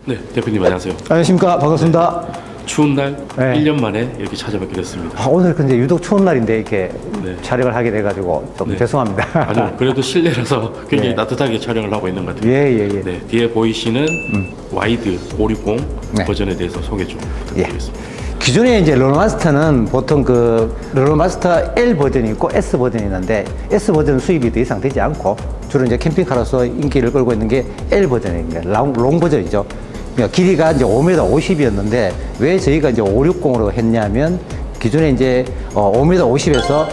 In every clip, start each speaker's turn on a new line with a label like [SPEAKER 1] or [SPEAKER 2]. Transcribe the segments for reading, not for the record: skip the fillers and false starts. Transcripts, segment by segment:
[SPEAKER 1] 네, 대표님 안녕하세요.
[SPEAKER 2] 안녕하십니까. 반갑습니다.
[SPEAKER 1] 추운 날
[SPEAKER 2] 네.
[SPEAKER 1] 1년 만에 이렇게 찾아뵙게 됐습니다.
[SPEAKER 2] 오늘 근데 유독 추운 날인데 이렇게
[SPEAKER 1] 네.
[SPEAKER 2] 촬영을 하게 돼가지고 좀
[SPEAKER 1] 네.
[SPEAKER 2] 죄송합니다.
[SPEAKER 1] 아니요, 그래도 실내라서 굉장히
[SPEAKER 2] 네.
[SPEAKER 1] 따뜻하게 촬영을 하고 있는 것 같아요.
[SPEAKER 2] 예.
[SPEAKER 1] 네, 뒤에 보이시는 와이드 560
[SPEAKER 2] 네.
[SPEAKER 1] 버전에 대해서 소개 좀 부탁드리겠습니다.
[SPEAKER 2] 기존에 이제 르노마스터는 보통 그 르노마스터 L 버전이 있고 S 버전이 있는데 S 버전 수입이 더 이상 되지 않고 주로 이제 캠핑카로서 인기를 끌고 있는 게 L 버전입니다. 롱 버전이죠. 그러니까 길이가 이제 5m 50이었는데 왜 저희가 이제 560으로 했냐면 기존에 이제 5m 50에서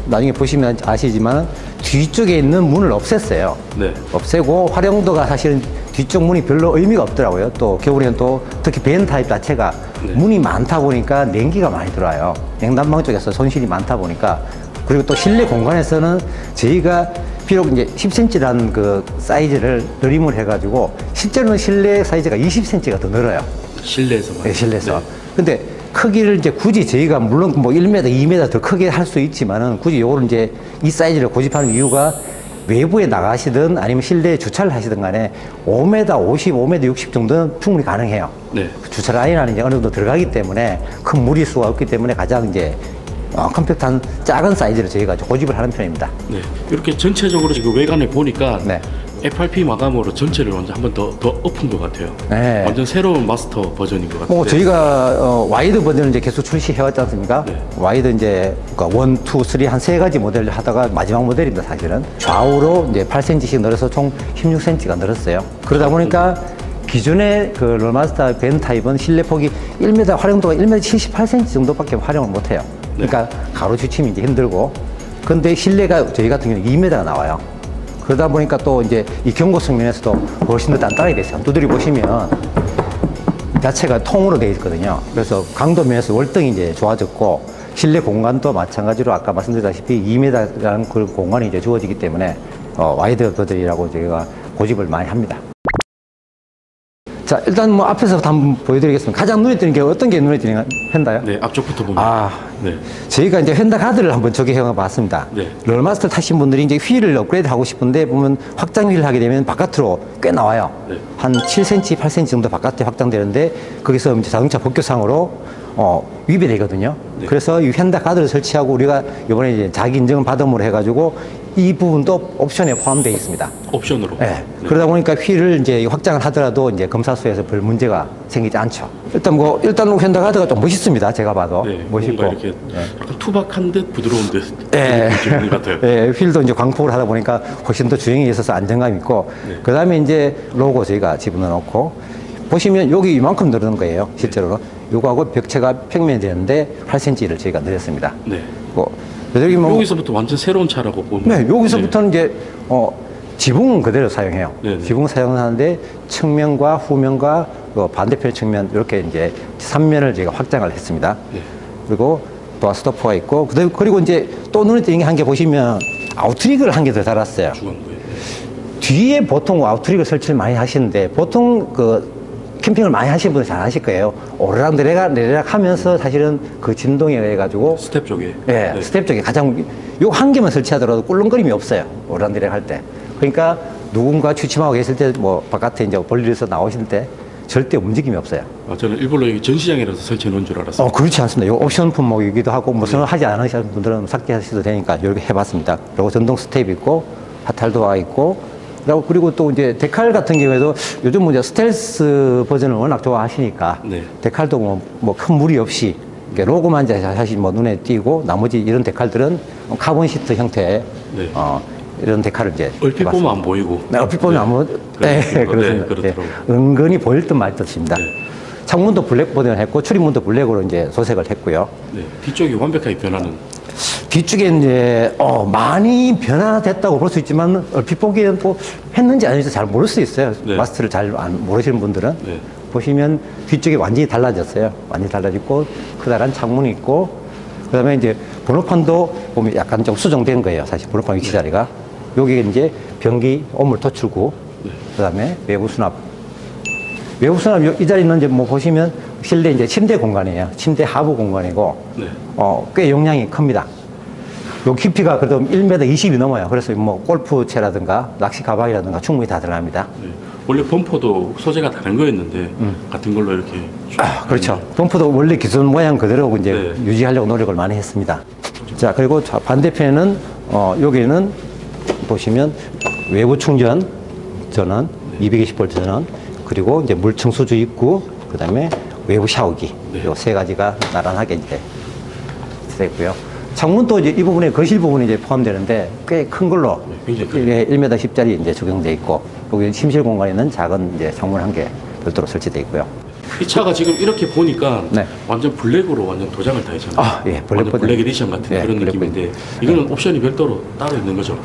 [SPEAKER 2] 나중에 보시면 아시지만 뒤쪽에 있는 문을 없앴어요.
[SPEAKER 1] 네.
[SPEAKER 2] 없애고 활용도가 사실은 뒤쪽 문이 별로 의미가 없더라고요. 또 겨울에는 또 특히 벤 타입 자체가
[SPEAKER 1] 네.
[SPEAKER 2] 문이 많다 보니까 냉기가 많이 들어와요. 냉난방 쪽에서 손실이 많다 보니까. 그리고 또 실내 공간에서는 저희가 비록 이제 10cm라는 그 사이즈를 늘림을 해가지고 실제로는 실내 사이즈가 20cm가 더 늘어요.
[SPEAKER 1] 실내에서만.
[SPEAKER 2] 네, 실내에서.
[SPEAKER 1] 네.
[SPEAKER 2] 근데 크기를 이제 굳이 저희가 물론 뭐 1m, 2m 더 크게 할 수 있지만은 굳이 요거를 이제 이 사이즈를 고집하는 이유가 외부에 나가시든 아니면 실내에 주차를 하시든 간에 5m 50, 5m 60 정도는 충분히 가능해요.
[SPEAKER 1] 네.
[SPEAKER 2] 주차 라인 안에 이제 어느 정도 들어가기 때문에 큰 무리수가 없기 때문에 가장 이제 컴팩트한 작은 사이즈를 저희가 고집을 하는 편입니다.
[SPEAKER 1] 네. 이렇게 전체적으로 지금 외관을 보니까
[SPEAKER 2] 네.
[SPEAKER 1] FRP 마감으로 전체를 완전 한 번 더 엎은 것 같아요.
[SPEAKER 2] 네.
[SPEAKER 1] 완전 새로운 마스터 버전인 것 같아요.
[SPEAKER 2] 저희가 와이드 버전을 이제 계속 출시해왔지 않습니까?
[SPEAKER 1] 네.
[SPEAKER 2] 와이드 이제 그러니까 1, 2, 3 한 세 가지 모델을 하다가 마지막 모델입니다, 사실은. 좌우로 이제 8cm씩 늘어서 총 16cm가 늘었어요. 그러다 보니까 기존의 그 롤마스터 벤 타입은 실내 폭이 1m 활용도가 1m 78cm 정도밖에 활용을 못해요. 그러니까 가로 주침이 이제 힘들고. 근데 실내가 저희 같은 경우는 2m가 나와요. 그러다 보니까 또 이제 이 경고 측면에서도 훨씬 더 단단하게 돼 있어요. 두드려 보시면 자체가 통으로 되어 있거든요. 그래서 강도 면에서 월등히 이제 좋아졌고 실내 공간도 마찬가지로 아까 말씀드렸다시피 2m라는 그 공간이 이제 주어지기 때문에 와이드 버전이라고 저희가 고집을 많이 합니다. 자, 일단 뭐 앞에서부터 한번 보여드리겠습니다. 가장 눈에 띄는 게 어떤 게 눈에 띄는 펜다요?
[SPEAKER 1] 네, 앞쪽부터 보면.
[SPEAKER 2] 네. 저희가 이제 펜다 가드를 한번 적용해 봤습니다.
[SPEAKER 1] 네.
[SPEAKER 2] 롤마스터 타신 분들이 이제 휠을 업그레이드 하고 싶은데 보면 확장 휠을 하게 되면 바깥으로 꽤 나와요.
[SPEAKER 1] 네.
[SPEAKER 2] 한 7cm, 8cm 정도 바깥에 확장되는데 거기서 이제 자동차 법규상으로 위배되거든요.
[SPEAKER 1] 네.
[SPEAKER 2] 그래서 이 펜다 가드를 설치하고 우리가 이번에 이제 자기 인증을 받음으로 해가지고 이 부분도 옵션에 포함되어 있습니다.
[SPEAKER 1] 옵션으로.
[SPEAKER 2] 네.
[SPEAKER 1] 네.
[SPEAKER 2] 그러다 보니까 휠을 이제 확장을 하더라도 이제 검사소에서 별 문제가 생기지 않죠. 일단 펜다 가드가 좀 멋있습니다. 제가 봐도.
[SPEAKER 1] 네,
[SPEAKER 2] 멋있고.
[SPEAKER 1] 뭔가 이렇게 약간 투박한 듯 부드러운 듯
[SPEAKER 2] 네.
[SPEAKER 1] 느낌인 것 같아요.
[SPEAKER 2] 네, 휠도 이제 광폭을 하다 보니까 훨씬 더 주행에 있어서 안정감이 있고,
[SPEAKER 1] 네.
[SPEAKER 2] 그 다음에 이제 로고 저희가 집어넣어 놓고, 보시면 여기 이만큼 늘은 거예요, 실제로는. 요거하고 벽체가 평면이 되는데 8cm를 저희가 늘렸습니다.
[SPEAKER 1] 네.
[SPEAKER 2] 여기 뭐,
[SPEAKER 1] 여기서부터 완전 새로운 차라고 보면.
[SPEAKER 2] 네, 여기서부터는 이제, 지붕은 그대로 사용해요.
[SPEAKER 1] 네네.
[SPEAKER 2] 지붕 사용하는데 측면과 후면과 반대편 측면 이렇게 이제 3면을 저희가 확장을 했습니다.
[SPEAKER 1] 네.
[SPEAKER 2] 그리고 또 스토퍼가 있고 그리고 이제 또 눈에 띄는 게 한 개 보시면 아웃트릭을 한 개 더 달았어요.
[SPEAKER 1] 중앙부에. 네.
[SPEAKER 2] 뒤에 보통 아웃트릭을 설치를 많이 하시는데 보통 그 캠핑을 많이 하시는 분들 잘 아실 거예요. 오르락 내리락 하면서 사실은 그 진동에 의해 가지고
[SPEAKER 1] 스텝 쪽에.
[SPEAKER 2] 네, 스텝 쪽에 가장 요 한 개만 설치하더라도 꿀렁거림이 없어요. 오르락 내리락 할 때. 그러니까 누군가 취침하고 계실 때 뭐 바깥에 이제 볼일에서 나오실 때 절대 움직임이 없어요.
[SPEAKER 1] 저는 일부러 여기 전시장이라서 설치해 놓은 줄 알았어요.
[SPEAKER 2] 그렇지 않습니다. 이거 옵션 품목이기도 하고 무슨 하지 않으시는 분들은 삭제하셔도 되니까 이렇게 해봤습니다. 그리고 전동 스텝 있고 하탈도가 있고 그리고 또 이제 데칼 같은 경우에도 요즘 이제 스텔스 버전을 워낙 좋아하시니까
[SPEAKER 1] 네.
[SPEAKER 2] 데칼도 뭐 큰 무리 없이 로고만 이제 사실 뭐 눈에 띄고 나머지 이런 데칼들은 카본 시트 형태의
[SPEAKER 1] 네.
[SPEAKER 2] 이런 데칼을 이제
[SPEAKER 1] 얼핏
[SPEAKER 2] 해봤습니다.
[SPEAKER 1] 보면 안 보이고.
[SPEAKER 2] 네, 얼핏 보면 아무
[SPEAKER 1] 네,
[SPEAKER 2] 그렇습니다.
[SPEAKER 1] 네, 그렇더라고요.
[SPEAKER 2] 은근히 보일 듯 말 듯입니다.
[SPEAKER 1] 네.
[SPEAKER 2] 창문도 블랙 버전을 했고 출입문도 블랙으로 이제 소색을 했고요.
[SPEAKER 1] 네. 뒤쪽이 완벽하게 변하는.
[SPEAKER 2] 뒤쪽에 이제 많이 변화됐다고 볼 수 있지만 얼핏 보기에는 또 했는지 안 했는지 잘 모를 수 있어요.
[SPEAKER 1] 네.
[SPEAKER 2] 마스터를 잘 모르시는 분들은.
[SPEAKER 1] 네.
[SPEAKER 2] 보시면 뒤쪽이 완전히 달라졌어요. 완전히 달라졌고 커다란 창문이 있고 그다음에 이제 번호판도 보면 약간 좀 수정된 거예요. 사실 번호판 위치 자리가. 여기 이제 변기 오물 토출구,
[SPEAKER 1] 네.
[SPEAKER 2] 그다음에 외부 수납. 외부 수납 이 자리는 이제 뭐 보시면 실내 이제 침대 공간이에요. 침대 하부 공간이고,
[SPEAKER 1] 네.
[SPEAKER 2] 꽤 용량이 큽니다. 요 깊이가 그래도 1m 20이 넘어요. 그래서 뭐 골프채라든가 낚시 가방이라든가 충분히 다 들어갑니다.
[SPEAKER 1] 네. 원래 범퍼도 소재가 다른 거였는데 같은 걸로 이렇게 쭉
[SPEAKER 2] 그렇죠. 범프도 원래 기존 모양 그대로 이제
[SPEAKER 1] 네.
[SPEAKER 2] 유지하려고 노력을 많이 했습니다. 자, 그리고 반대편에는, 여기는 보시면 외부 충전 전원, 220V 전원, 그리고 이제 물 청소주 입구, 그 다음에 외부 샤워기.
[SPEAKER 1] 네.
[SPEAKER 2] 요 세 가지가 나란하게 이제 되어 있고요. 창문도 이제 이 부분에 거실 부분이 이제 포함되는데 꽤 큰 걸로
[SPEAKER 1] 굉장히 크네요.
[SPEAKER 2] 1m 10짜리 이제 적용되어 있고, 여기 침실 공간에는 작은 이제 창문 한 개 별도로 설치되어 있고요.
[SPEAKER 1] 이 차가 지금 이렇게 보니까
[SPEAKER 2] 네.
[SPEAKER 1] 완전 블랙으로 완전 도장을 다 했잖아요.
[SPEAKER 2] 아, 예,
[SPEAKER 1] 완전 블랙 에디션 같은
[SPEAKER 2] 네,
[SPEAKER 1] 그런
[SPEAKER 2] 블랙
[SPEAKER 1] 느낌인데 이거는 옵션이 별도로 따로 있는 거죠.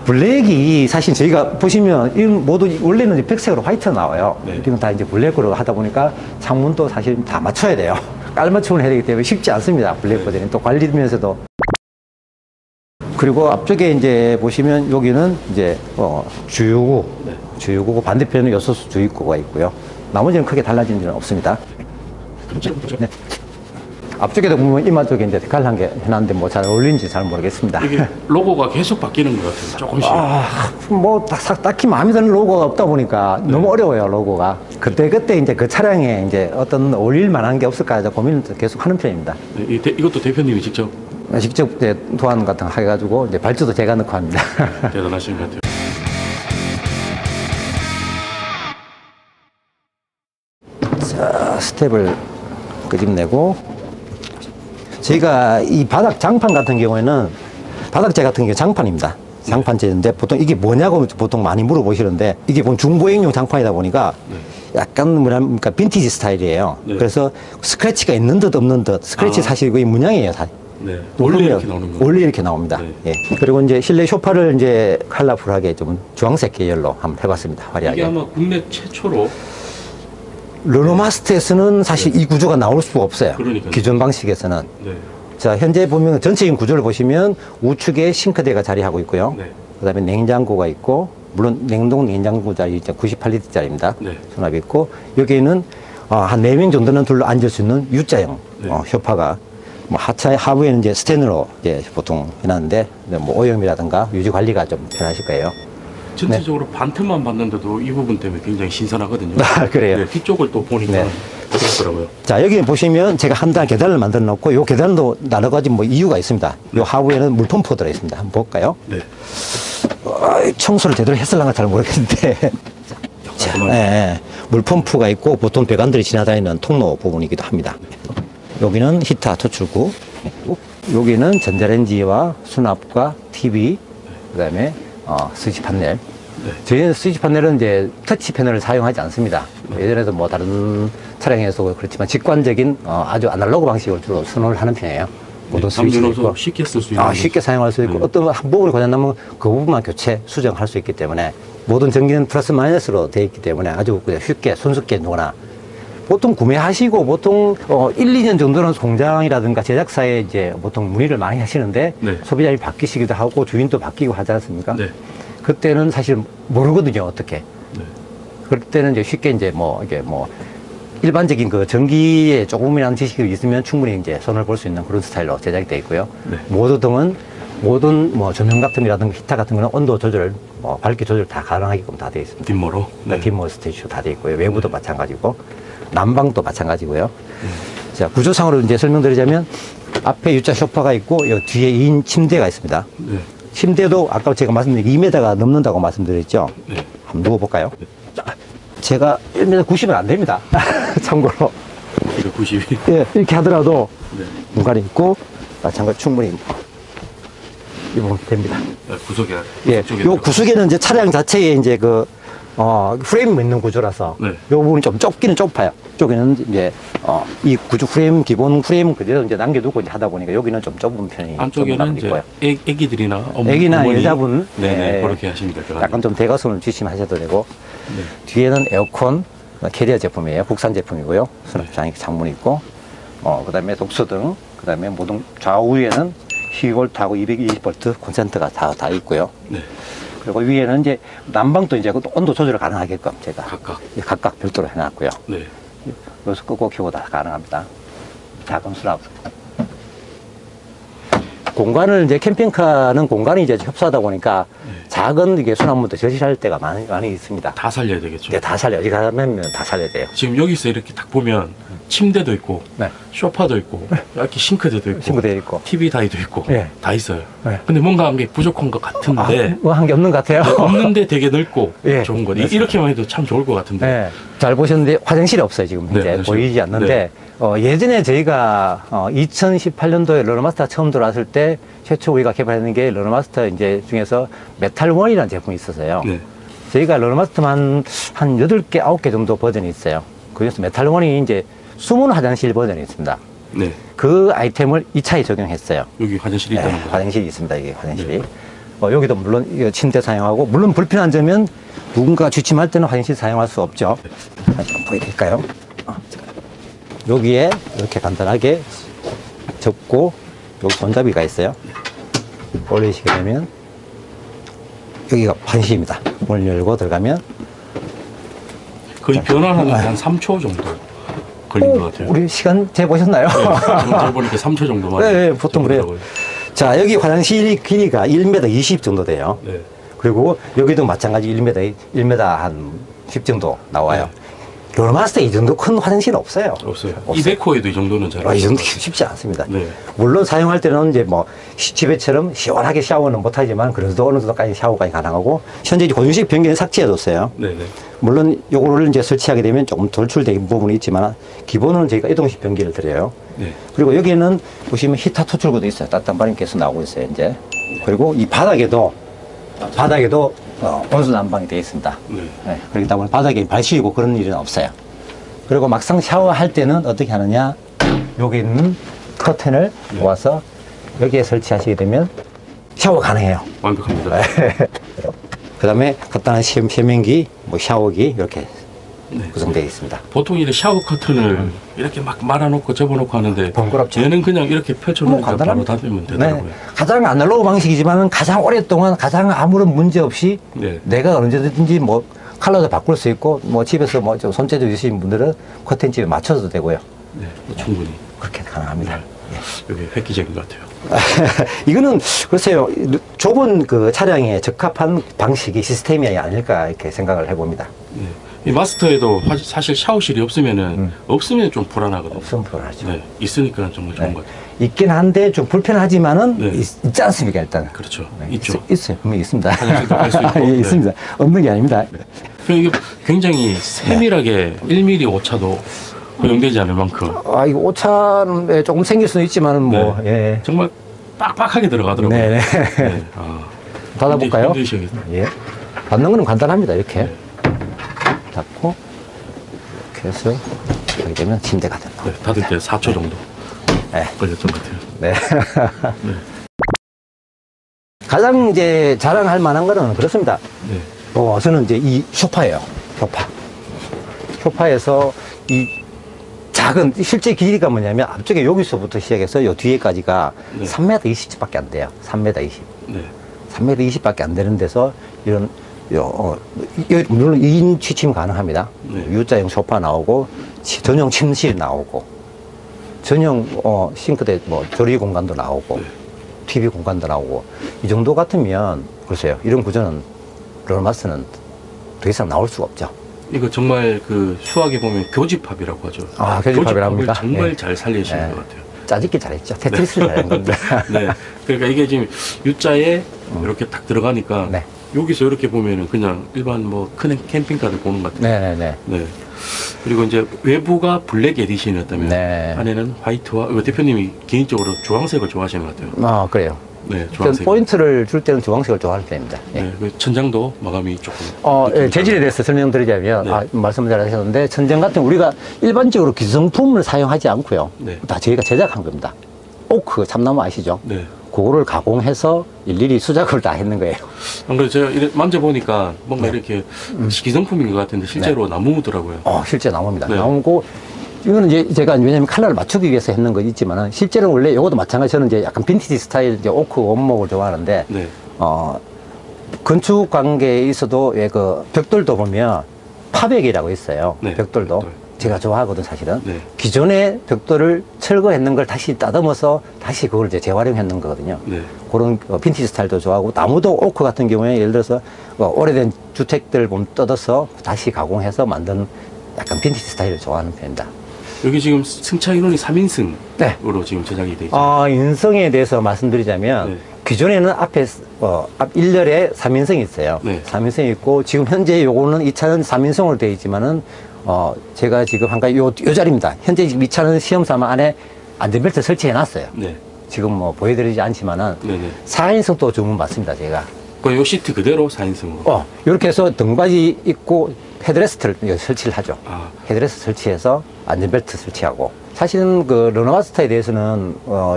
[SPEAKER 2] 블랙이 사실 저희가 보시면 이 모두 원래는 이제 백색으로 화이트 나와요.
[SPEAKER 1] 네.
[SPEAKER 2] 지금 다 이제 블랙으로 하다 보니까 창문도 사실 다 맞춰야 돼요. 깔맞춤을 해야 되기 때문에 쉽지 않습니다. 블랙 버전이 또 관리면서도. 그리고 앞쪽에 이제 보시면 여기는 이제 주유구,
[SPEAKER 1] 네.
[SPEAKER 2] 주유구고 반대편은 요소수 주입구가 있고요. 나머지는 크게 달라진 일은 없습니다. 네. 앞쪽에도 보면 이마 쪽에 이제 색깔한 게 해놨는데 뭐 잘 어울리는지 잘 모르겠습니다.
[SPEAKER 1] 이게 로고가 계속 바뀌는 것 같아요. 조금씩.
[SPEAKER 2] 뭐 딱히 마음에 드는 로고가 없다 보니까 너무 어려워요, 로고가. 그때 이제 그 차량에 이제 어떤 어울릴 만한 게 없을까 해서 고민을 계속 하는 편입니다.
[SPEAKER 1] 네, 이것도 대표님이 직접
[SPEAKER 2] 직접 이제 도안 같은 거 해가지고 이제 발주도 제가 넣고 합니다.
[SPEAKER 1] 대단하신 것 같아요.
[SPEAKER 2] 자, 스텝을 끄집내고, 저희가 이 바닥 장판 같은 경우에는 바닥재 같은 경우 장판입니다. 장판재인데 보통 이게 뭐냐고 보통 많이 물어보시는데, 이게 보면 중보행용 장판이다 보니까 약간 뭐랄까 빈티지 스타일이에요.
[SPEAKER 1] 네.
[SPEAKER 2] 그래서 스크래치가 있는 듯 없는 듯, 스크래치 사실 거의 문양이에요. 사실.
[SPEAKER 1] 네. 원래 이렇게 나오는 거예요.
[SPEAKER 2] 원래 이렇게 나옵니다.
[SPEAKER 1] 네.
[SPEAKER 2] 예. 그리고 이제 실내 소파를 이제 컬러풀하게 좀 주황색 계열로 한번 해봤습니다. 화려하게.
[SPEAKER 1] 이게 아마 국내 최초로
[SPEAKER 2] 르노마스터에서는 사실 이 구조가 나올 수가 없어요.
[SPEAKER 1] 그러니까요.
[SPEAKER 2] 기존 방식에서는.
[SPEAKER 1] 네.
[SPEAKER 2] 자, 현재 보면 전체적인 구조를 보시면 우측에 싱크대가 자리하고 있고요.
[SPEAKER 1] 네.
[SPEAKER 2] 그 다음에 냉장고가 있고, 물론 냉동 냉장고 자리 98리터짜리입니다.
[SPEAKER 1] 네.
[SPEAKER 2] 수납이 있고, 여기에는 한 4명 정도는 둘러 앉을 수 있는 U자형
[SPEAKER 1] 네.
[SPEAKER 2] 소파가, 뭐 하부에는 이제 스탠으로 이제 보통 해놨는데, 뭐 오염이라든가 유지 관리가 좀 편하실 거예요.
[SPEAKER 1] 전체적으로 반틈만 봤는데도 이 부분 때문에 굉장히 신선하거든요.
[SPEAKER 2] 아, 그래요?
[SPEAKER 1] 네, 뒤쪽을 또 보니까
[SPEAKER 2] 네.
[SPEAKER 1] 그렇더라고요.
[SPEAKER 2] 자, 여기 보시면 제가 한 단 계단을 만들어 놓고, 이 계단도 여러 가지 뭐 이유가 있습니다. 이 하부에는 물펌프가 들어있습니다. 한번 볼까요?
[SPEAKER 1] 네.
[SPEAKER 2] 청소를 제대로 했을랑가 잘 모르겠는데. 자, 예. 물펌프가 있고, 보통 배관들이 지나다니는 통로 부분이기도 합니다. 여기는 히터 토출구, 여기는 전자레인지와 수납과 TV, 그 다음에 스위치 패널.
[SPEAKER 1] 네.
[SPEAKER 2] 저희는 스위치 패널은 이제 터치 패널을 사용하지 않습니다. 예전에도 뭐 다른 차량에서 그렇지만 직관적인 아주 아날로그 방식을 주로 선호를 하는 편이에요. 모든 스위치도 있고
[SPEAKER 1] 쉽게 쓸 수 있는.
[SPEAKER 2] 쉽게 사용할 수 있고, 어떤 한 부분이 고장나면 그 부분만 교체, 수정할 수 있기 때문에, 모든 전기는 플러스 마이너스로 되어 있기 때문에 아주 그냥 쉽게 손쉽게 누구나 보통 구매하시고, 보통 1, 2년 정도는 공장이라든가 제작사에 이제 보통 문의를 많이 하시는데,
[SPEAKER 1] 네.
[SPEAKER 2] 소비자님이 바뀌시기도 하고 주인도 바뀌고 하지 않습니까?
[SPEAKER 1] 네.
[SPEAKER 2] 그때는 사실 모르거든요, 어떻게.
[SPEAKER 1] 네.
[SPEAKER 2] 그럴 때는 이제 쉽게 이제 이게 일반적인 그 전기에 조금이라는 지식이 있으면 충분히 이제 손을 볼 수 있는 그런 스타일로 제작이 되어 있고요.
[SPEAKER 1] 네.
[SPEAKER 2] 모든 조명 같은 거라든가 히터 같은 거는 온도 조절, 밝기 조절 다 가능하게끔 다 되어 있습니다.
[SPEAKER 1] 뒷모로. 네.
[SPEAKER 2] 뒷모 스테이션 다 되어 있고요. 외부도 마찬가지고, 난방도 마찬가지고요. 자, 구조상으로 이제 설명드리자면, 앞에 U자 소파가 있고, 여 뒤에 2인 침대가 있습니다.
[SPEAKER 1] 네.
[SPEAKER 2] 침대도 아까 제가 말씀드린 2m가 넘는다고 말씀드렸죠.
[SPEAKER 1] 네.
[SPEAKER 2] 한번 누워볼까요? 제가 1m 90은 안 됩니다. 참고로.
[SPEAKER 1] 이거 92.
[SPEAKER 2] 예, 이렇게 하더라도
[SPEAKER 1] 네.
[SPEAKER 2] 공간이 있고, 마찬가지 충분히 입으면 됩니다.
[SPEAKER 1] 구석에.
[SPEAKER 2] 예,
[SPEAKER 1] 쪽에
[SPEAKER 2] 요 구석에는 이제 차량 자체에 이제 프레임이 있는 구조라서,
[SPEAKER 1] 네.
[SPEAKER 2] 요 부분이 좀 좁기는 좁아요. 쪽에는 이제, 이 구조 기본 프레임 그대로 이제 남겨두고 이제 하다 보니까 여기는 좀 좁은 편이
[SPEAKER 1] 안쪽에는 이제 애기들이나
[SPEAKER 2] 애기나
[SPEAKER 1] 어머니.
[SPEAKER 2] 여자분.
[SPEAKER 1] 네네.
[SPEAKER 2] 예,
[SPEAKER 1] 그렇게 하시면 될 것 같아요.
[SPEAKER 2] 약간 좀 대가손을 주심하셔도 되고,
[SPEAKER 1] 네.
[SPEAKER 2] 뒤에는 에어컨, 캐리어 제품이에요. 국산 제품이고요. 수납장이 창문이 있고, 그 다음에 독서등, 그 다음에 모든 좌우에는 12V하고 220V 콘센트가 다 있고요.
[SPEAKER 1] 네.
[SPEAKER 2] 그리고 위에는 이제 난방도 이제 온도 조절을 가능하게끔 제가
[SPEAKER 1] 각각
[SPEAKER 2] 별도로 해놨고요.
[SPEAKER 1] 네.
[SPEAKER 2] 여기서 끄고 켜고 다 가능합니다. 작은 수납. 공간을 이제 캠핑카는 공간이 이제 협소하다 보니까 작은 이게 소나무도 절실할 때가 많이 있습니다.
[SPEAKER 1] 다 살려야 되겠죠.
[SPEAKER 2] 네, 다 살려. 여기 가면 다 살려야 돼요.
[SPEAKER 1] 지금 여기서 이렇게 딱 보면 침대도 있고,
[SPEAKER 2] 네.
[SPEAKER 1] 소파도 있고, 이렇게 싱크대도 있고,
[SPEAKER 2] 싱크대 있고.
[SPEAKER 1] TV 다이도 있고,
[SPEAKER 2] 네.
[SPEAKER 1] 다 있어요.
[SPEAKER 2] 네.
[SPEAKER 1] 근데 뭔가 한 게 부족한 것 같은데,
[SPEAKER 2] 뭐 한 게 없는 것 같아요.
[SPEAKER 1] 없는데 되게 넓고
[SPEAKER 2] 예.
[SPEAKER 1] 좋은 거. 이렇게만 해도 참 좋을 것 같은데.
[SPEAKER 2] 네. 잘 보셨는데 화장실이 없어요. 지금 현재
[SPEAKER 1] 화장실.
[SPEAKER 2] 보이지 않는데 예전에 저희가 2018년도에 르노마스터 처음 들어왔을 때 최초 우리가 개발했는 게 르노마스터 이제 중에서 메탈원이라는 제품이 있었어요.
[SPEAKER 1] 네.
[SPEAKER 2] 저희가 르노마스터만 한 8개, 9개 정도 버전이 있어요. 그중에서 메탈원이 이제 숨은 화장실 버전이 있습니다.
[SPEAKER 1] 네.
[SPEAKER 2] 그 아이템을 2차에 적용했어요.
[SPEAKER 1] 여기 화장실이 있다는 거.
[SPEAKER 2] 화장실이 있습니다. 이게 화장실이.
[SPEAKER 1] 네.
[SPEAKER 2] 여기도 물론 이거 침대 사용하고, 물론 불편한 점은 누군가 취침할 때는 화장실 사용할 수 없죠. 다시 한번 보여드릴까요? 여기에 이렇게 간단하게 접고, 여기 손잡이가 있어요. 올리시게 되면, 여기가 화장실입니다. 문을 열고 들어가면.
[SPEAKER 1] 거의 변환하는 한 3초 정도 걸린 것 같아요.
[SPEAKER 2] 우리 시간 재보셨나요?
[SPEAKER 1] 제가 보니까 3초 정도만.
[SPEAKER 2] 네, 보통 그래요. 자, 여기 화장실 길이가 1m 20 정도 돼요.
[SPEAKER 1] 네.
[SPEAKER 2] 그리고 여기도 마찬가지 1m 한 10 정도 나와요. 르노마스터에 이 정도 큰 화장실은 없어요.
[SPEAKER 1] 없어요. 이 데코에도 이 정도는 잘.
[SPEAKER 2] 이 정도 쉽지 않습니다.
[SPEAKER 1] 네.
[SPEAKER 2] 물론 사용할 때는 이제 뭐 집에처럼 시원하게 샤워는 못하지만 그래도 어느 정도까지 샤워가 가능하고, 현재 이제 고정식 변기는 삭제해뒀어요.
[SPEAKER 1] 네네.
[SPEAKER 2] 물론 요거를 이제 설치하게 되면 조금 돌출된 부분이 있지만 기본은 저희가 이동식 변기를 드려요.
[SPEAKER 1] 네.
[SPEAKER 2] 그리고 여기에는 보시면 히터 투출구도 있어요. 따뜻한 바람이 계속 나오고 있어요, 이제. 그리고 이 바닥에도 온수 난방이 되어 있습니다.
[SPEAKER 1] 네.
[SPEAKER 2] 네, 그렇기 때문에 바닥에 발 씌우고 그런 일은 없어요. 그리고 막상 샤워할 때는 어떻게 하느냐, 여기 있는 커튼을 모아서 여기에 설치하시게 되면 샤워 가능해요.
[SPEAKER 1] 완벽합니다.
[SPEAKER 2] 그 다음에 간단한 세면기, 뭐 샤워기 이렇게
[SPEAKER 1] 네.
[SPEAKER 2] 구성되어 있습니다.
[SPEAKER 1] 보통 이렇게 샤워 커튼을 이렇게 막 말아놓고 접어놓고 하는데,
[SPEAKER 2] 번거롭죠.
[SPEAKER 1] 얘는 그냥 이렇게 펼쳐놓으니까 바로
[SPEAKER 2] 간단합니다.
[SPEAKER 1] 닫으면 되더라고요.
[SPEAKER 2] 네. 가장 아날로그 방식이지만 가장 오랫동안 가장 아무런 문제 없이
[SPEAKER 1] 네.
[SPEAKER 2] 내가 언제든지 뭐 컬러도 바꿀 수 있고, 뭐 집에서 뭐 좀 손재주 있으신 분들은 커튼집에 맞춰도 되고요.
[SPEAKER 1] 네. 충분히.
[SPEAKER 2] 그렇게 가능합니다.
[SPEAKER 1] 여기 획기적인 것 같아요.
[SPEAKER 2] 이거는 글쎄요, 좁은 그 차량에 적합한 방식이 시스템이 아닐까 이렇게 생각을 해봅니다.
[SPEAKER 1] 네. 이 마스터에도 사실 샤워실이 없으면 좀 불안하거든요.
[SPEAKER 2] 없으면 불안하죠.
[SPEAKER 1] 네. 있으니까 정말 좋은 것 같아요.
[SPEAKER 2] 있긴 한데 좀 불편하지만은
[SPEAKER 1] 네.
[SPEAKER 2] 있지 않습니까, 일단.
[SPEAKER 1] 그렇죠.
[SPEAKER 2] 네,
[SPEAKER 1] 있죠.
[SPEAKER 2] 있어요. 분명히 있습니다.
[SPEAKER 1] 화장실도 갈수 있고.
[SPEAKER 2] 예,
[SPEAKER 1] 네.
[SPEAKER 2] 있습니다. 없는 게 아닙니다.
[SPEAKER 1] 이게 굉장히 세밀하게 1mm 오차도 허용되지 않을 만큼
[SPEAKER 2] 이거 오차는 조금 생길 수는 있지만은 뭐, 예.
[SPEAKER 1] 정말 빡빡하게 들어가더라고요.
[SPEAKER 2] 네네.
[SPEAKER 1] 네.
[SPEAKER 2] 닫아볼까요?
[SPEAKER 1] 힘드시겠어요.
[SPEAKER 2] 예. 닫는 거는 간단합니다. 이렇게.
[SPEAKER 1] 네.
[SPEAKER 2] 닫고, 이렇게 해서 하게 되면 침대가 된다.
[SPEAKER 1] 네, 닫을 때 4초 정도
[SPEAKER 2] 네.
[SPEAKER 1] 걸렸던 것 같아요.
[SPEAKER 2] 네. 가장 이제 자랑할 만한 거는 그렇습니다.
[SPEAKER 1] 네.
[SPEAKER 2] 저는 이제 이 소파예요. 소파에서 이 작은, 실제 길이가 뭐냐면 앞쪽에 여기서부터 시작해서 요 뒤에까지가
[SPEAKER 1] 네.
[SPEAKER 2] 3m 20밖에 안 돼요. 3m 20.
[SPEAKER 1] 네.
[SPEAKER 2] 3m 20밖에 안 되는 데서 이런, 물론 2인 취침 가능합니다.
[SPEAKER 1] 네.
[SPEAKER 2] U자형 소파 나오고, 전용 침실이 나오고, 전용 싱크대 뭐 조리 공간도 나오고,
[SPEAKER 1] 네.
[SPEAKER 2] TV 공간도 나오고, 이 정도 같으면, 글쎄요, 이런 구조는, 르노마스터는 더 이상 나올 수가 없죠.
[SPEAKER 1] 이거 정말 그 수학에 보면 교집합이라고 하죠.
[SPEAKER 2] 교집합이라고 합니다.
[SPEAKER 1] 정말
[SPEAKER 2] 네.
[SPEAKER 1] 잘 살리시는
[SPEAKER 2] 네.
[SPEAKER 1] 것 같아요.
[SPEAKER 2] 짜집기 잘했죠. 테트리스를 잘한 겁니다.
[SPEAKER 1] 네. 그러니까 이게 지금 U자에 이렇게 딱 들어가니까
[SPEAKER 2] 네.
[SPEAKER 1] 여기서 이렇게 보면은 그냥 일반 뭐 큰 캠핑카를 보는 것 같아요.
[SPEAKER 2] 네네네.
[SPEAKER 1] 네. 그리고 이제 외부가 블랙 에디션이었다면
[SPEAKER 2] 네.
[SPEAKER 1] 안에는 화이트와 이거 대표님이 개인적으로 주황색을 좋아하시는 것 같아요.
[SPEAKER 2] 그래요.
[SPEAKER 1] 네,
[SPEAKER 2] 저는
[SPEAKER 1] 주황색.
[SPEAKER 2] 포인트를 줄 때는 주황색을 좋아하는 편입니다. 예.
[SPEAKER 1] 네, 그 천장도 마감이 조금.
[SPEAKER 2] 예, 재질에 대해서 설명드리자면,
[SPEAKER 1] 네.
[SPEAKER 2] 말씀을 잘 하셨는데, 천장 같은 우리가 일반적으로 기성품을 사용하지 않고요.
[SPEAKER 1] 네.
[SPEAKER 2] 다 저희가 제작한 겁니다. 오크, 참나무 아시죠?
[SPEAKER 1] 네.
[SPEAKER 2] 그거를 가공해서 일일이 수작업을 다 했는 거예요.
[SPEAKER 1] 안 그래도 제가 만져보니까 뭔가 이렇게 기성품인 것 같은데 실제로 나무더라고요.
[SPEAKER 2] 실제 나무입니다.
[SPEAKER 1] 네.
[SPEAKER 2] 나무고, 이거는 이제 제가 왜냐면 컬러를 맞추기 위해서 했는 거 있지만은, 실제로는 원래 이것도 마찬가지 저는 이제 약간 빈티지 스타일 이제 오크 원목을 좋아하는데,
[SPEAKER 1] 네.
[SPEAKER 2] 건축 관계에 있어도 왜 그 벽돌도 보면 파백이라고 있어요.
[SPEAKER 1] 네,
[SPEAKER 2] 벽돌도.
[SPEAKER 1] 벽돌.
[SPEAKER 2] 제가 좋아하거든 사실은.
[SPEAKER 1] 네.
[SPEAKER 2] 기존의 벽돌을 철거했는 걸 다시 따듬어서 다시 그걸 이제 재활용했는 거거든요.
[SPEAKER 1] 네.
[SPEAKER 2] 그런 빈티지 스타일도 좋아하고, 나무도 오크 같은 경우에 예를 들어서 오래된 주택들 보면 뜯어서 다시 가공해서 만든 약간 빈티지 스타일을 좋아하는 편입니다.
[SPEAKER 1] 여기 지금 승차 인원이 3인승으로
[SPEAKER 2] 네.
[SPEAKER 1] 지금 제작이 되어 있죠.
[SPEAKER 2] 인성에 대해서 말씀드리자면,
[SPEAKER 1] 네.
[SPEAKER 2] 기존에는 앞에, 앞 1열에 3인승이 있어요.
[SPEAKER 1] 네.
[SPEAKER 2] 3인승이 있고, 지금 현재 요거는 이 차는 3인승으로 되어 있지만은, 제가 지금 한 가지 요 자리입니다. 현재 지금 이 차는 시험 삼아 안에 안전벨트 설치해 놨어요.
[SPEAKER 1] 네.
[SPEAKER 2] 지금 뭐 보여드리지 않지만은,
[SPEAKER 1] 네네.
[SPEAKER 2] 4인승도 주문 받습니다, 제가.
[SPEAKER 1] 그 요 시트 그대로 4인승으로.
[SPEAKER 2] 이렇게 해서 등받이 있고, 헤드레스트를 설치를 하죠.
[SPEAKER 1] 아.
[SPEAKER 2] 헤드레스트 설치해서 안전벨트 설치하고. 사실은 그 르노마스터에 대해서는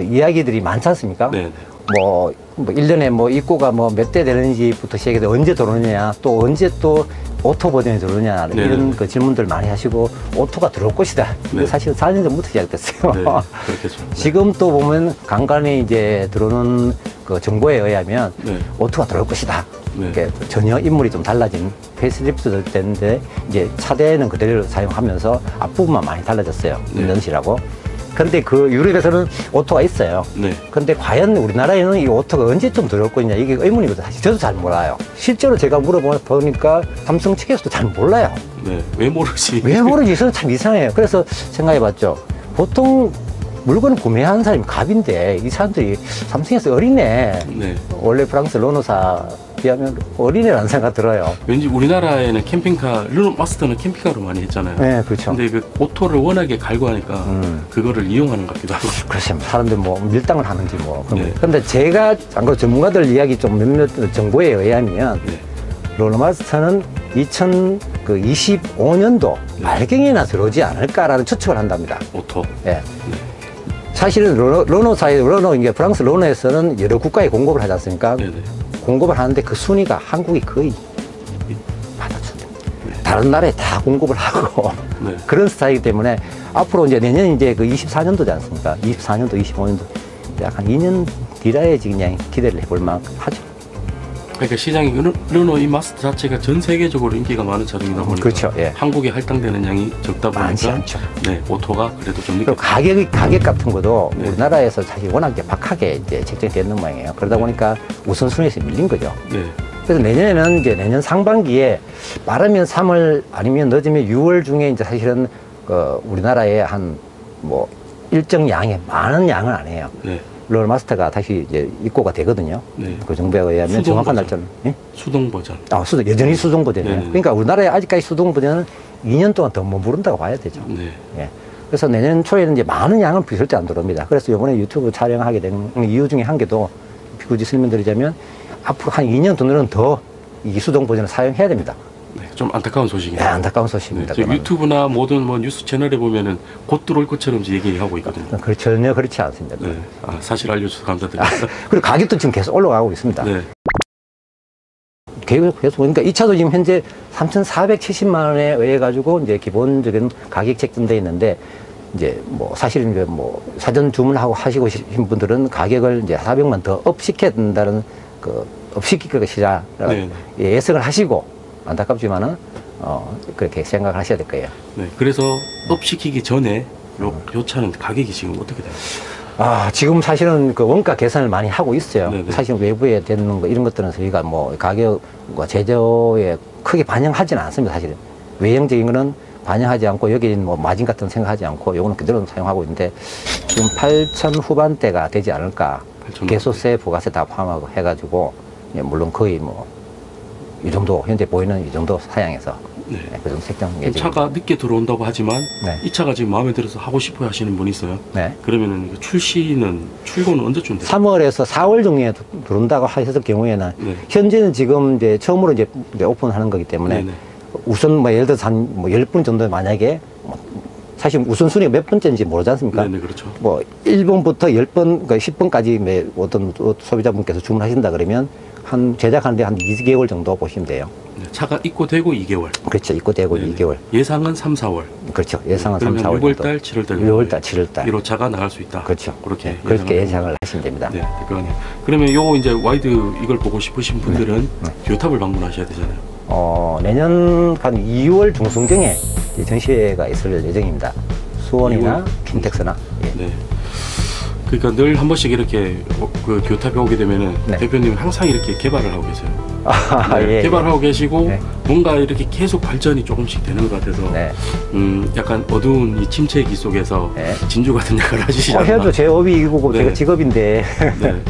[SPEAKER 2] 이야기들이 많지 않습니까?
[SPEAKER 1] 네네.
[SPEAKER 2] 뭐 1년에 뭐 입고가 뭐 몇 대 되는지부터 시작해서 언제 들어오느냐, 또 언제 또 오토 버전이 들어오느냐,
[SPEAKER 1] 네.
[SPEAKER 2] 이런 그 질문들 많이 하시고, 오토가 들어올 것이다.
[SPEAKER 1] 네.
[SPEAKER 2] 사실 4년 전부터 시작됐어요.
[SPEAKER 1] 네. 그렇겠죠. 네.
[SPEAKER 2] 지금 또 보면 간간히 이제 들어오는 그 정보에 의하면
[SPEAKER 1] 네.
[SPEAKER 2] 오토가 들어올 것이다.
[SPEAKER 1] 네.
[SPEAKER 2] 이렇게 전혀 인물이 좀 달라진 페이스리프트 됐는데, 이제 차대는 그대로 사용하면서 앞부분만 많이 달라졌어요.
[SPEAKER 1] 네.
[SPEAKER 2] 인런실하고. 근데 그 유럽에서는 오토가 있어요.
[SPEAKER 1] 네.
[SPEAKER 2] 근데 과연 우리나라에는 이 오토가 언제쯤 들어올 거냐, 이게 의문이거든요. 사실 저도 잘 몰라요. 실제로 제가 물어보니까 삼성 측에서도 잘 몰라요.
[SPEAKER 1] 네. 왜 모르지?
[SPEAKER 2] 왜 모르지? 저는 참 이상해요. 그래서 생각해봤죠. 보통 물건을 구매하는 사람이 갑인데, 이 사람들이 삼성에서 어리네.
[SPEAKER 1] 네.
[SPEAKER 2] 원래 프랑스 르노사 비하면 어린애라는 생각 들어요.
[SPEAKER 1] 왠지 우리나라에는 캠핑카, 르노 마스터는 캠핑카로 많이 했잖아요.
[SPEAKER 2] 네, 그렇죠.
[SPEAKER 1] 근데 그 오토를 워낙에 갈구하니까 그거를 이용하는 것 같기도 하고.
[SPEAKER 2] 그렇죠. 사람들 뭐 밀당을 하는지 뭐.
[SPEAKER 1] 네.
[SPEAKER 2] 근데 제가 안 그래도 전문가들 이야기 좀 몇몇 정보에 의하면,
[SPEAKER 1] 네.
[SPEAKER 2] 르노마스터는 2025년도 말경에나 들어오지 않을까라는 추측을 한답니다.
[SPEAKER 1] 오토.
[SPEAKER 2] 예. 사실은 르노 이게 프랑스 르노에서는 여러 국가에 공급을 하지 않습니까?
[SPEAKER 1] 네네.
[SPEAKER 2] 공급을 하는데 그 순위가 한국이 거의 받아준다. 다른 나라에 다 공급을 하고
[SPEAKER 1] 네.
[SPEAKER 2] 그런 스타일이기 때문에 앞으로 이제 내년 이제 그 24년도지 않습니까? 24년도, 25년도 약간 2년 뒤라에 지금 그냥 기대를 해볼 만큼 하죠.
[SPEAKER 1] 그러니까 시장이 르노 이 마스터 자체가 전 세계적으로 인기가 많은 차종이다 보니까
[SPEAKER 2] 그렇죠. 예.
[SPEAKER 1] 한국에 할당되는 양이 적다
[SPEAKER 2] 많지
[SPEAKER 1] 보니까
[SPEAKER 2] 않죠.
[SPEAKER 1] 네, 오토가 그래도 좀
[SPEAKER 2] 그리고
[SPEAKER 1] 늦게
[SPEAKER 2] 가격 같은 것도
[SPEAKER 1] 네.
[SPEAKER 2] 우리나라에서 사실 워낙 이제 박하게 이제 책정이 되는 모양이에요. 그러다 보니까 우선순위에서 밀린 거죠.
[SPEAKER 1] 네.
[SPEAKER 2] 그래서 내년에는 이제 내년 상반기에 빠르면 3월 아니면 늦으면 6월 중에 이제 사실은 우리나라에 한 뭐 일정 양의 많은 양은 아니에요.
[SPEAKER 1] 네.
[SPEAKER 2] 르노마스터가 다시 이제 입고가 되거든요.
[SPEAKER 1] 네.
[SPEAKER 2] 그 정보에 의하면
[SPEAKER 1] 수동
[SPEAKER 2] 정확한
[SPEAKER 1] 버전.
[SPEAKER 2] 날짜는. 예?
[SPEAKER 1] 수동 버전.
[SPEAKER 2] 여전히 수동 버전이에요.
[SPEAKER 1] 네네.
[SPEAKER 2] 그러니까 우리나라에 아직까지 수동 버전은 2년 동안 더 머무른다고 봐야 되죠.
[SPEAKER 1] 네.
[SPEAKER 2] 예. 그래서 내년 초에는 이제 많은 양은 절대 안 들어옵니다. 그래서 이번에 유튜브 촬영하게 된 이유 중에 한 개도 굳이 설명드리자면 앞으로 한 2년 정도는 더 이 수동 버전을 사용해야 됩니다.
[SPEAKER 1] 네. 좀 안타까운 소식이네요.
[SPEAKER 2] 네, 안타까운
[SPEAKER 1] 네.
[SPEAKER 2] 소식입니다.
[SPEAKER 1] 저
[SPEAKER 2] 그거는.
[SPEAKER 1] 유튜브나 모든 뭐 뉴스 채널에 보면은 곧 들어올 것처럼 얘기하고 있거든요.
[SPEAKER 2] 전혀 그렇지 않습니다.
[SPEAKER 1] 네. 아, 사실 알려주셔서 감사드립니다.
[SPEAKER 2] 그리고 가격도 지금 계속 올라가고 있습니다.
[SPEAKER 1] 네.
[SPEAKER 2] 계속 그러니까 이 차도 지금 현재 3,470만 원에 의해 가지고 이제 기본적인 가격 책정돼 있는데, 이제 뭐 사실은 이제 뭐 사전 주문하고 하시고 싶은 분들은 가격을 이제 400만 더 업시켜야 된다는 그 업시킬 것이라
[SPEAKER 1] 네.
[SPEAKER 2] 예상을 하시고, 안타깝지만은 그렇게 생각을 하셔야 될 거예요.
[SPEAKER 1] 네. 그래서 업시키기 전에 요 차는 가격이 지금 어떻게 돼요?
[SPEAKER 2] 지금 사실은 그 원가 계산을 많이 하고 있어요.
[SPEAKER 1] 네네.
[SPEAKER 2] 사실 외부에 되는 거 이런 것들은 저희가 뭐 가격과 제조에 크게 반영하지는 않습니다. 사실은 외형적인 거는 반영하지 않고, 여기는 뭐 마진 같은 거 생각하지 않고 요거는 그대로 사용하고 있는데, 지금 8천 후반대가 되지 않을까.
[SPEAKER 1] 8,000
[SPEAKER 2] 개소세, 부가세 다 포함하고 해가지고, 물론 거의 뭐 이 정도 현재 보이는 이 정도 사양에서
[SPEAKER 1] 네.
[SPEAKER 2] 그 정도 책정
[SPEAKER 1] 그럼
[SPEAKER 2] 예정.
[SPEAKER 1] 차가 늦게 들어온다고 하지만
[SPEAKER 2] 네.
[SPEAKER 1] 이 차가 지금 마음에 들어서 하고 싶어 하시는 분이 있어요.
[SPEAKER 2] 네.
[SPEAKER 1] 그러면은 출고는 언제쯤 돼요?
[SPEAKER 2] 3월에서 4월 중에 들어온다고 하셨을 경우에는,
[SPEAKER 1] 네.
[SPEAKER 2] 현재는 지금 이제 처음으로 이제 오픈하는 거기 때문에,
[SPEAKER 1] 네네.
[SPEAKER 2] 우선 뭐 예를 들어서 한 뭐 10분 정도 만약에 사실 우선순위가 몇 번째인지 모르지 않습니까?
[SPEAKER 1] 네네, 그렇죠.
[SPEAKER 2] 뭐 1번부터 10번, 그러니까 10번까지 어떤 소비자분께서 주문하신다 그러면 한 제작하는데 한 2개월 정도 보시면 돼요.
[SPEAKER 1] 네, 차가 입고되고 2개월.
[SPEAKER 2] 그렇죠. 입고되고
[SPEAKER 1] 네네.
[SPEAKER 2] 2개월.
[SPEAKER 1] 예상은 3, 4월.
[SPEAKER 2] 그렇죠. 예상은 3,
[SPEAKER 1] 그러면
[SPEAKER 2] 4월
[SPEAKER 1] 6월달, 7월달.
[SPEAKER 2] 6월달, 7월달.
[SPEAKER 1] 1호 차가 나갈 수 있다.
[SPEAKER 2] 그렇죠.
[SPEAKER 1] 그렇게
[SPEAKER 2] 네, 그렇게 예상을 하시면 됩니다.
[SPEAKER 1] 네, 대표님. 그러면 요 이제 와이드 이걸 보고 싶으신 분들은
[SPEAKER 2] 네.
[SPEAKER 1] 듀오탑을 방문하셔야 되잖아요.
[SPEAKER 2] 내년 한 2월 중순경에 이제 전시회가 있을 예정입니다. 수원이나 킨텍스나. 예.
[SPEAKER 1] 네. 그러니까 늘 한 번씩 이렇게 그 교탑에 오게 되면은
[SPEAKER 2] 네.
[SPEAKER 1] 대표님 항상 이렇게 개발을 하고 계세요.
[SPEAKER 2] 아,
[SPEAKER 1] 네,
[SPEAKER 2] 예,
[SPEAKER 1] 개발하고 계시고
[SPEAKER 2] 네.
[SPEAKER 1] 뭔가 이렇게 계속 발전이 조금씩 되는 것 같아서
[SPEAKER 2] 네.
[SPEAKER 1] 약간 어두운 이 침체기 속에서
[SPEAKER 2] 네.
[SPEAKER 1] 진주 같은 역할을 하시지 않나.
[SPEAKER 2] 해도 제 업이 이거고
[SPEAKER 1] 네.
[SPEAKER 2] 제가 직업인데.
[SPEAKER 1] 네.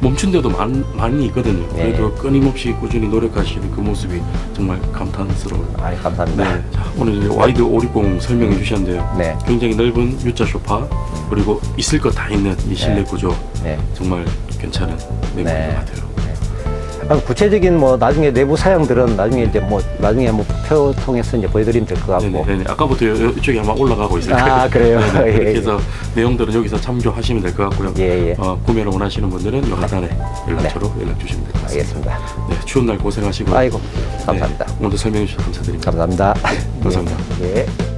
[SPEAKER 1] 멈춘 데도 많이 있거든요.
[SPEAKER 2] 네.
[SPEAKER 1] 그래도 끊임없이 꾸준히 노력하시는 그 모습이 정말 감탄스러워요.
[SPEAKER 2] 아, 감사합니다.
[SPEAKER 1] 네. 자, 오늘 이제 와이드 560 설명해 주셨는데요.
[SPEAKER 2] 네.
[SPEAKER 1] 굉장히 넓은 U자 소파 그리고 있을 것 다 있는 이 실내
[SPEAKER 2] 네.
[SPEAKER 1] 구조
[SPEAKER 2] 네.
[SPEAKER 1] 정말 괜찮은 내부인
[SPEAKER 2] 네.
[SPEAKER 1] 것 같아요.
[SPEAKER 2] 아, 구체적인 뭐 나중에 내부 사양들은 나중에 이제 뭐 나중에 뭐 표 통해서 이제 보여드리면 될 것 같고.
[SPEAKER 1] 네네. 아까부터 이쪽에 아마 올라가고 있을 거예요.
[SPEAKER 2] 아, 그래요?
[SPEAKER 1] 네네.
[SPEAKER 2] 예,
[SPEAKER 1] 그렇게
[SPEAKER 2] 예.
[SPEAKER 1] 해서 내용들은 여기서 참조하시면 될 것 같고요.
[SPEAKER 2] 예, 예.
[SPEAKER 1] 구매를 원하시는 분들은 이 하단에 연락처로 연락 주시면 될 것 같습니다.
[SPEAKER 2] 알겠습니다.
[SPEAKER 1] 네, 추운 날 고생하시고.
[SPEAKER 2] 아이고, 감사합니다.
[SPEAKER 1] 오늘도 설명해 주셔서 감사드립니다.
[SPEAKER 2] 감사합니다.
[SPEAKER 1] 감사합니다.
[SPEAKER 2] 예.